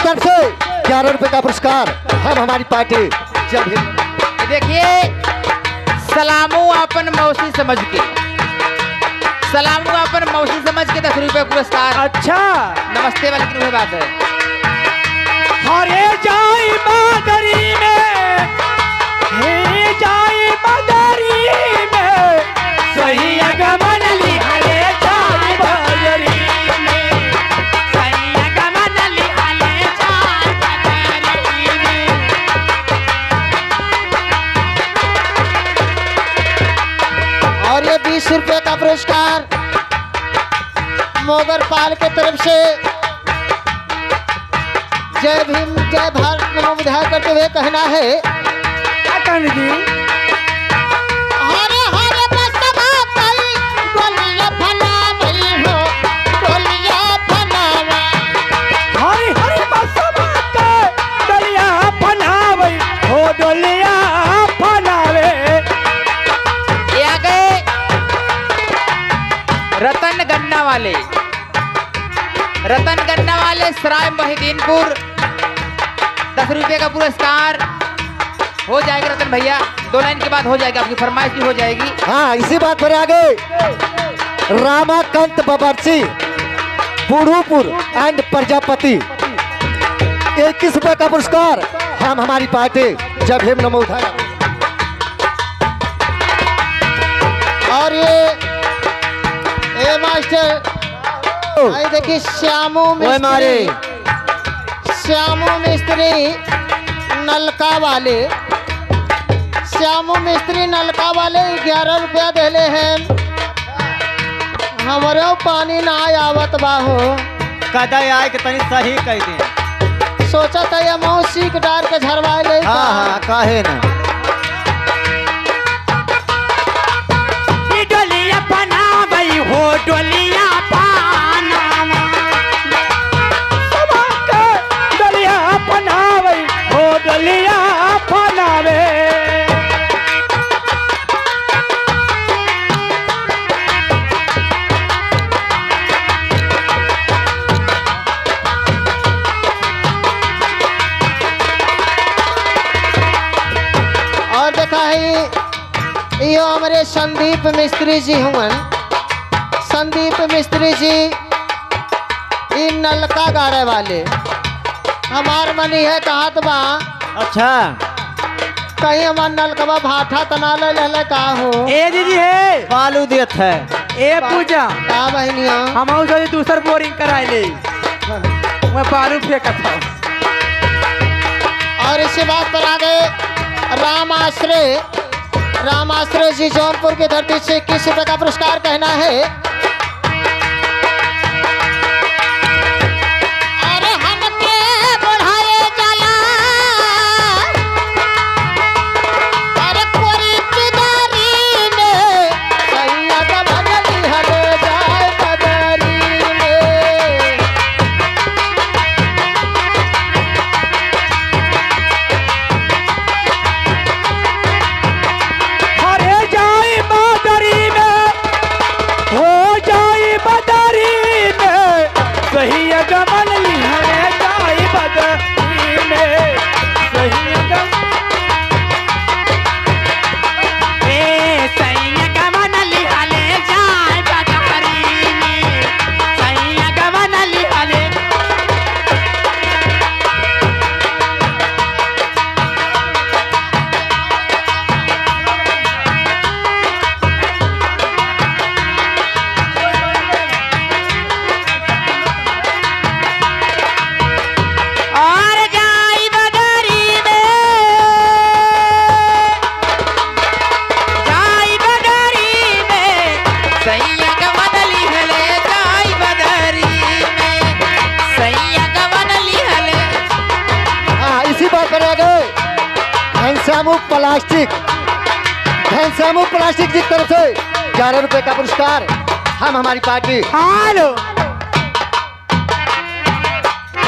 तरफ से 11 रुपए का पुरस्कार हम हमारी पार्टी जब देखिए सलामू अपन मौसी समझ के, सलामू अपन मौसी समझ के 10 रुपए पुरस्कार। अच्छा नमस्ते वाली की बात है। हरे जाई बदरी में, हे जाई बदरी में, सही अगमन लिहले जाई बदरी में, सही अगमन लिहले जाई बदरी में। और ये 20 रुपए का पुरस्कार मोगर पाल के तरफ से जय भीम जय भारत नमो विधायक करते हुए कहना है क्या कहने जी? हरे हरे बसवा पल डोलिया फनावल हो डोलिया फनावा। हरी हरी बसवा के डलिया फनावे हो डलिया फनावे। ये आ गए रतन गन्ना वाले, रतन गन्ना वाले सराय मोहिदीनपुर 10 रुपए का पुरस्कार हो जाएगा। रतन भैया 2 लाइन के बाद हो जाएगा, आपकी फरमाइश भी हो जाएगी। हाँ इसी बात पर आगे रामाकांत बबरसी बूढ़ूपुर एंड प्रजापति 21 रुपए का पुरस्कार हम हमारी पार्टी जब भीम नमो विधायक। और ये मास्टर भाई देखिए श्यामू मिस्त्री, श्यामू मिस्त्री नलका वाले, श्यामू मिस्त्री नलका वाले 11 रुपया देले हैं। हमारे पानी ना आवत बाहो कदा आए के तनी सही कह दे। सोचा था ये मौसी के डार के झरवाए ले। हाँ हाँ काहे ना। डोलिया फनावे हो डोलिया फनावा, सबा के डलिया फनावे हो डलिया फनावे। और देखा है ये हमारे संदीप मिस्त्री जी हुए, संदीप मिस्त्री जी इन नलका गाड़े वाले हमार मनी है कहा तो बा। अच्छा कहीं हमार नलकवा भाठा तना ले ले का हो ए दीदी है बालू देत है। ए पूजा का बहनिया हम उसे दूसर बोरिंग कराए ले, मैं बालू फेंकत था। और इसी बात पर आगे राम आश्रय जी जौनपुर की धरती से 21 रुपए का पुरस्कार कहना है। अरे हमके बढ़ाए जाला, अरे कोरी चुदारी में सैया का बदली हले जाए बदरी में। हरे जाई बदरी में हो जाई बदरी में, सही अगमन लिहले जाई बदरी में, सही अगमन ए सही अगमन लिहले जाई बदरी में, सही अगमन लिहले। और जाई बदरी में, जाई बदरी में, सैया गवन लिहले जाई बदरी में, सैया गवन लिहले। हाँ इसी बात पर आगे घनश्यामू प्लास्टिक जी की तरफ से 11 रुपए का पुरस्कार हम हमारी पार्टी हालो